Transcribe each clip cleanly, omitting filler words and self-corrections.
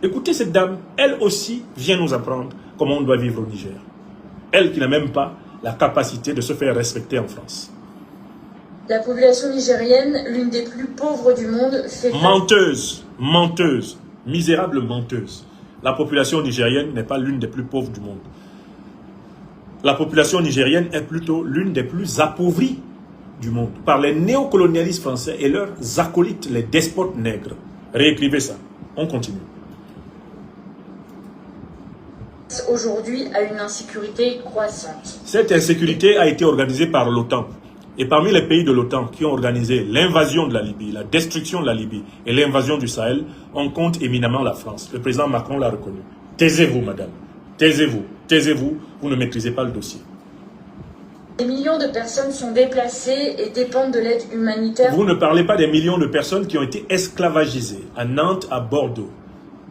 Écoutez cette dame, elle aussi vient nous apprendre comment on doit vivre au Niger. Elle qui n'a même pas la capacité de se faire respecter en France. La population nigérienne, l'une des plus pauvres du monde, fait... Menteuse, menteuse, misérable menteuse. La population nigérienne n'est pas l'une des plus pauvres du monde. La population nigérienne est plutôt l'une des plus appauvries du monde par les néocolonialistes français et leurs acolytes, les despotes nègres. Réécrivez ça. On continue. Aujourd'hui à une insécurité croissante. Cette insécurité a été organisée par l'OTAN. Et parmi les pays de l'OTAN qui ont organisé l'invasion de la Libye, la destruction de la Libye et l'invasion du Sahel, on compte éminemment la France. Le président Macron l'a reconnu. Taisez-vous, madame. Taisez-vous. Taisez-vous. Vous ne maîtrisez pas le dossier. Des millions de personnes sont déplacées et dépendent de l'aide humanitaire. Vous ne parlez pas des millions de personnes qui ont été esclavagisées à Nantes, à Bordeaux,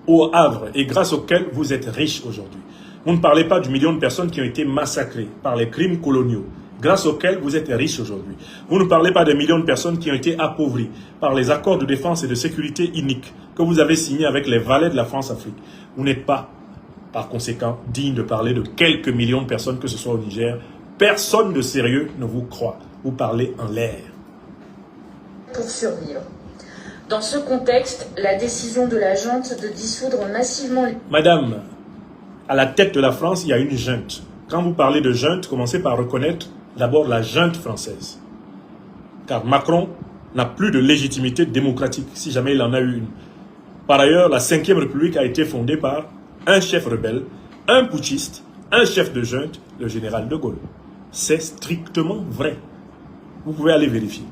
au Havre, et grâce auxquelles vous êtes riches aujourd'hui. Vous ne parlez pas du million de personnes qui ont été massacrées par les crimes coloniaux, grâce auxquels vous êtes riches aujourd'hui. Vous ne parlez pas des millions de personnes qui ont été appauvries par les accords de défense et de sécurité iniques que vous avez signés avec les valets de la France-Afrique. Vous n'êtes pas, par conséquent, digne de parler de quelques millions de personnes que ce soit au Niger. Personne de sérieux ne vous croit. Vous parlez en l'air. Pour survivre. Dans ce contexte, la décision de la junte de dissoudre massivement... Madame, à la tête de la France, il y a une junte. Quand vous parlez de junte, commencez par reconnaître d'abord la junte française. Car Macron n'a plus de légitimité démocratique, si jamais il en a eu une. Par ailleurs, la 5e République a été fondée par un chef rebelle, un putschiste, un chef de junte, le général de Gaulle. C'est strictement vrai. Vous pouvez aller vérifier.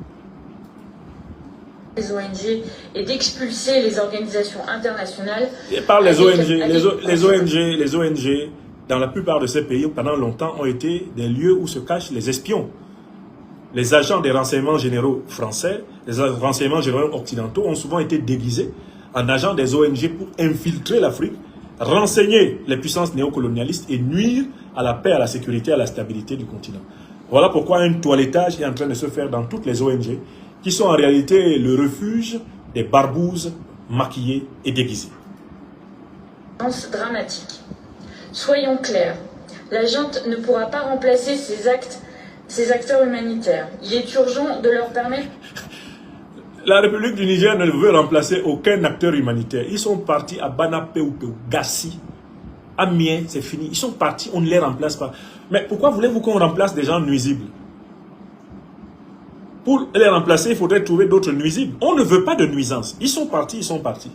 Les ONG et d'expulser les organisations internationales. Et par les ONG, dans la plupart de ces pays, pendant longtemps, ont été des lieux où se cachent les espions. Les agents des renseignements généraux français, les renseignements généraux occidentaux ont souvent été déguisés en agents des ONG pour infiltrer l'Afrique, renseigner les puissances néocolonialistes et nuire à la paix, à la sécurité, à la stabilité du continent. Voilà pourquoi un toilettage est en train de se faire dans toutes les ONG, qui sont en réalité le refuge des barbouzes maquillées et déguisées. Dramatique. Soyons clairs, la junte ne pourra pas remplacer ces acteurs humanitaires. Il est urgent de leur permettre... La République du Niger ne veut remplacer aucun acteur humanitaire. Ils sont partis à Banapéoupéou, Gassi, Amiens, c'est fini. Ils sont partis, on ne les remplace pas. Mais pourquoi voulez-vous qu'on remplace des gens nuisibles? Pour les remplacer, il faudrait trouver d'autres nuisibles. On ne veut pas de nuisances. Ils sont partis, ils sont partis.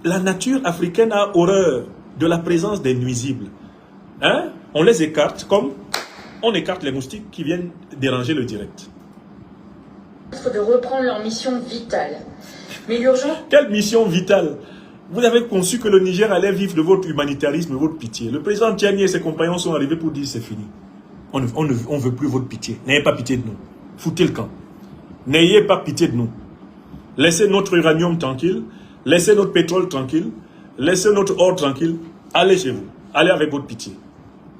La nature africaine a horreur de la présence des nuisibles. Hein? On les écarte comme on écarte les moustiques qui viennent déranger le direct. De reprendre leur mission vitale. Mais l'urgence... Quelle mission vitale? Vous avez conçu que le Niger allait vivre de votre humanitarisme, de votre pitié. Le président Tiani et ses compagnons sont arrivés pour dire c'est fini. On ne veut plus votre pitié. N'ayez pas pitié de nous. Foutez le camp. N'ayez pas pitié de nous. Laissez notre uranium tranquille. Laissez notre pétrole tranquille. Laissez notre or tranquille. Allez chez vous. Allez avec votre pitié.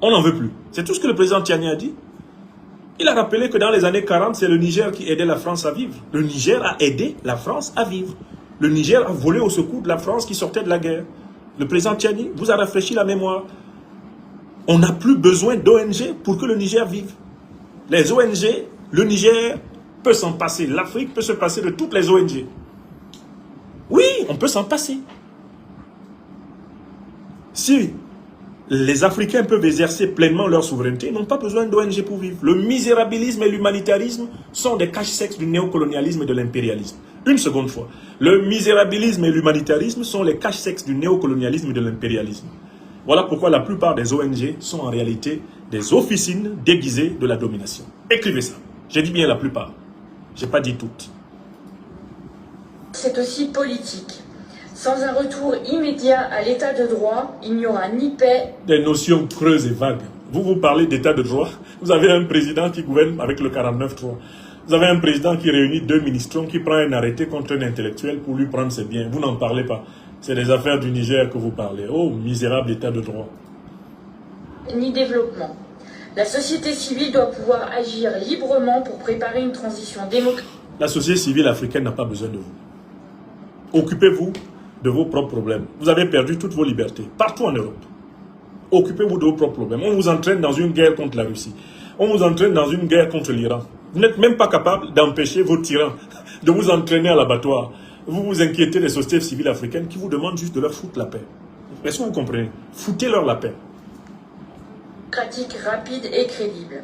On n'en veut plus. C'est tout ce que le président Tiani a dit. Il a rappelé que dans les années 40, c'est le Niger qui aidait la France à vivre. Le Niger a aidé la France à vivre. Le Niger a volé au secours de la France qui sortait de la guerre. Le président Tiani vous a rafraîchi la mémoire. On n'a plus besoin d'ONG pour que le Niger vive. Les ONG, le Niger peut s'en passer. L'Afrique peut se passer de toutes les ONG. Oui, on peut s'en passer. Si les Africains peuvent exercer pleinement leur souveraineté, ils n'ont pas besoin d'ONG pour vivre. Le misérabilisme et l'humanitarisme sont des caches-sexes du néocolonialisme et de l'impérialisme. Une seconde fois. Le misérabilisme et l'humanitarisme sont les caches-sexes du néocolonialisme et de l'impérialisme. Voilà pourquoi la plupart des ONG sont en réalité des officines déguisées de la domination. Écrivez ça. J'ai dit bien la plupart. Je n'ai pas dit toutes. C'est aussi politique. Sans un retour immédiat à l'état de droit, il n'y aura ni paix... Des notions creuses et vagues. Vous parlez d'état de droit. Vous avez un président qui gouverne avec le 49-3. Vous avez un président qui réunit 2 ministres, qui prend un arrêté contre un intellectuel pour lui prendre ses biens. Vous n'en parlez pas. C'est des affaires du Niger que vous parlez. Oh, misérable état de droit. Ni développement. La société civile doit pouvoir agir librement pour préparer une transition démocratique. La société civile africaine n'a pas besoin de vous. Occupez-vous de vos propres problèmes. Vous avez perdu toutes vos libertés, partout en Europe. Occupez-vous de vos propres problèmes. On vous entraîne dans une guerre contre la Russie. On vous entraîne dans une guerre contre l'Iran. Vous n'êtes même pas capable d'empêcher vos tyrans de vous entraîner à l'abattoir. Vous vous inquiétez des sociétés civiles africaines qui vous demandent juste de leur foutre la paix. Est-ce que vous comprenez? Foutez-leur la paix. Pratique rapide et crédible.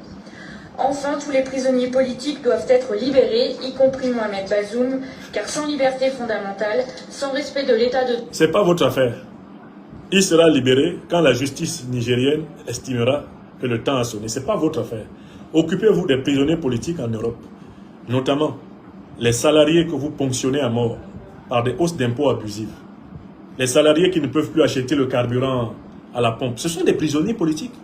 Enfin, tous les prisonniers politiques doivent être libérés, y compris Mohamed Bazoum, car sans liberté fondamentale, sans respect de l'état de... C'est pas votre affaire. Il sera libéré quand la justice nigérienne estimera que le temps a sonné. C'est pas votre affaire. Occupez-vous des prisonniers politiques en Europe, notamment les salariés que vous ponctionnez à mort par des hausses d'impôts abusives. Les salariés qui ne peuvent plus acheter le carburant à la pompe. Ce sont des prisonniers politiques.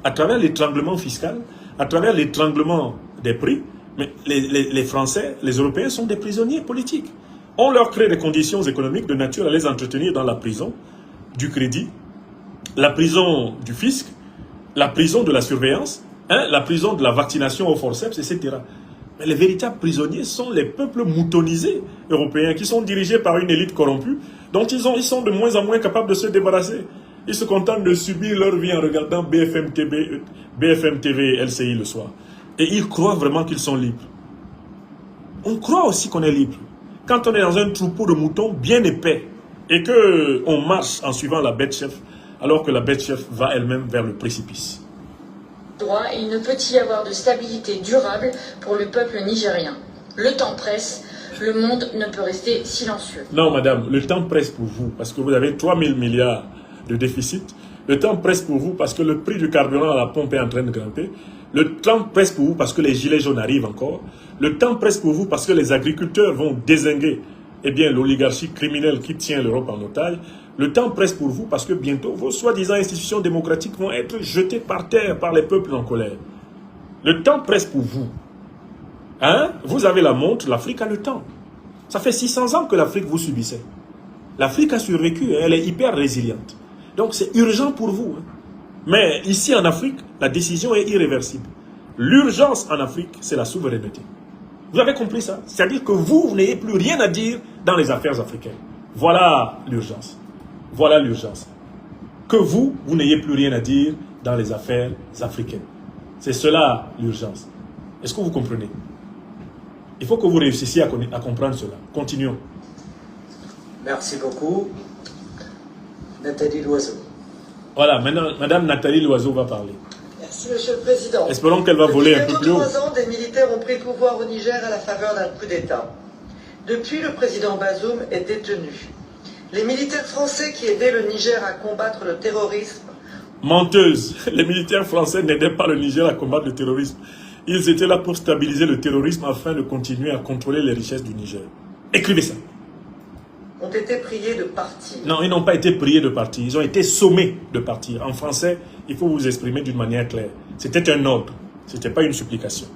À travers l'étranglement fiscal, à travers l'étranglement des prix, mais les Français, les Européens sont des prisonniers politiques. On leur crée des conditions économiques de nature à les entretenir dans la prison du crédit, la prison du fisc, la prison de la surveillance, la prison de la vaccination au forceps, etc. Mais les véritables prisonniers sont les peuples moutonisés européens qui sont dirigés par une élite corrompue dont ils sont de moins en moins capables de se débarrasser. Ils se contentent de subir leur vie en regardant BFM TV et LCI le soir. Et ils croient vraiment qu'ils sont libres. On croit aussi qu'on est libre. Quand on est dans un troupeau de moutons bien épais et qu'on marche en suivant la bête chef, alors que la bête chef va elle-même vers le précipice. Droit, et il ne peut y avoir de stabilité durable pour le peuple nigérien. Le temps presse, le monde ne peut rester silencieux. Non, madame, le temps presse pour vous, parce que vous avez 3 000 milliards de déficit. Le temps presse pour vous parce que le prix du carburant à la pompe est en train de grimper. Le temps presse pour vous parce que les gilets jaunes arrivent encore. Le temps presse pour vous parce que les agriculteurs vont dézinguer l'oligarchie criminelle qui tient l'Europe en otage. Le temps presse pour vous parce que bientôt vos soi-disant institutions démocratiques vont être jetées par terre par les peuples en colère. Le temps presse pour vous. Vous avez la montre, l'Afrique a le temps. Ça fait 600 ans que l'Afrique vous subissait. L'Afrique a survécu, elle est hyper résiliente. Donc c'est urgent pour vous. Mais ici en Afrique, la décision est irréversible. L'urgence en Afrique, c'est la souveraineté. Vous avez compris ça? C'est-à-dire que vous n'ayez plus rien à dire dans les affaires africaines. Voilà l'urgence. Voilà l'urgence. Que vous n'ayez plus rien à dire dans les affaires africaines. C'est cela l'urgence. Est-ce que vous comprenez? Il faut que vous réussissiez à comprendre cela. Continuons. Merci beaucoup. Nathalie Loiseau. Voilà, maintenant, Madame Nathalie Loiseau va parler. Merci, Monsieur le Président. Espérons qu'elle va voler un peu plus haut. Depuis 3 ans, des militaires ont pris le pouvoir au Niger à la faveur d'un coup d'État. Depuis, le président Bazoum est détenu. Les militaires français qui aidaient le Niger à combattre le terrorisme... Menteuse. Les militaires français n'aidaient pas le Niger à combattre le terrorisme. Ils étaient là pour stabiliser le terrorisme afin de continuer à contrôler les richesses du Niger. Écrivez ça. Ont été priés de partir. Non, ils n'ont pas été priés de partir. Ils ont été sommés de partir. En français, il faut vous exprimer d'une manière claire. C'était un ordre. Ce n'était pas une supplication.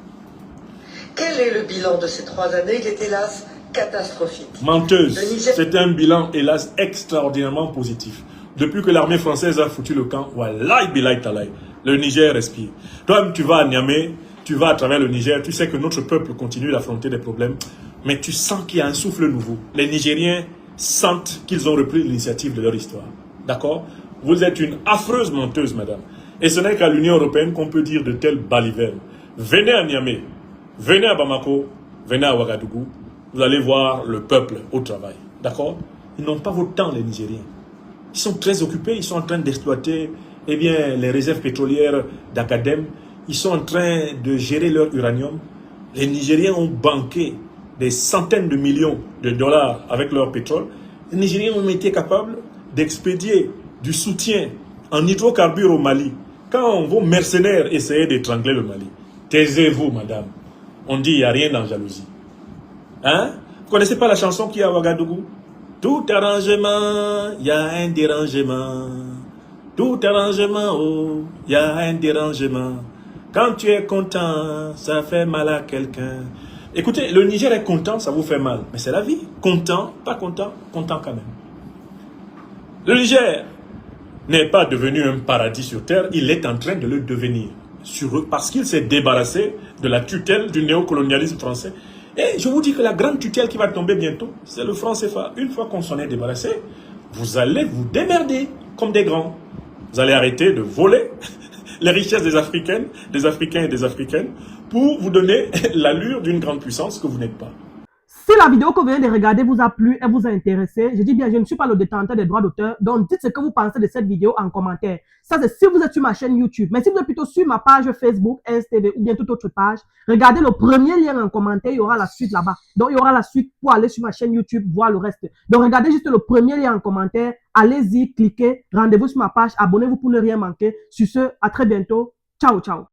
Quel est le bilan de ces 3 années? Il est hélas catastrophique. Menteuse. Niger... C'est un bilan, hélas, extraordinairement positif. Depuis que l'armée française a foutu le camp, wallahi billahi talaï, le Niger respire. Toi-même, tu vas à Niamey, tu vas à travers le Niger, tu sais que notre peuple continue d'affronter des problèmes, mais tu sens qu'il y a un souffle nouveau. Les Nigériens sentent qu'ils ont repris l'initiative de leur histoire. D'accord? Vous êtes une affreuse menteuse, madame. Et ce n'est qu'à l'Union européenne qu'on peut dire de telles balivernes. Venez à Niamey, venez à Bamako, venez à Ouagadougou. Vous allez voir le peuple au travail. D'accord? Ils n'ont pas votre temps, les Nigériens. Ils sont très occupés, ils sont en train d'exploiter les réserves pétrolières d'Academ. Ils sont en train de gérer leur uranium. Les Nigériens ont banqué des centaines de millions de dollars avec leur pétrole. Les Nigériens ont été capables d'expédier du soutien en hydrocarbures au Mali. Quand vos mercenaires essayaient d'étrangler le Mali, taisez-vous, madame. On dit il n'y a rien dans jalousie. Vous ne connaissez pas la chanson qui est à Ouagadougou? Tout arrangement, il y a un dérangement. Tout arrangement, oh, il y a un dérangement. Quand tu es content, ça fait mal à quelqu'un. Écoutez, le Niger est content, ça vous fait mal. Mais c'est la vie. Content, pas content, content quand même. Le Niger n'est pas devenu un paradis sur terre, il est en train de le devenir. Parce qu'il s'est débarrassé de la tutelle du néocolonialisme français. Et je vous dis que la grande tutelle qui va tomber bientôt, c'est le franc CFA. Une fois qu'on s'en est débarrassé, vous allez vous démerder comme des grands. Vous allez arrêter de voler les richesses des Africains et des Africaines pour vous donner l'allure d'une grande puissance que vous n'êtes pas. Si la vidéo que vous venez de regarder vous a plu et vous a intéressé, je dis bien, je ne suis pas le détenteur des droits d'auteur, donc dites ce que vous pensez de cette vidéo en commentaire. Ça, c'est si vous êtes sur ma chaîne YouTube. Mais si vous êtes plutôt sur ma page Facebook, STV ou bien toute autre page, regardez le premier lien en commentaire, il y aura la suite là-bas. Donc, il y aura la suite pour aller sur ma chaîne YouTube, voir le reste. Donc, regardez juste le premier lien en commentaire, allez-y, cliquez, rendez-vous sur ma page, abonnez-vous pour ne rien manquer. Sur ce, à très bientôt. Ciao, ciao.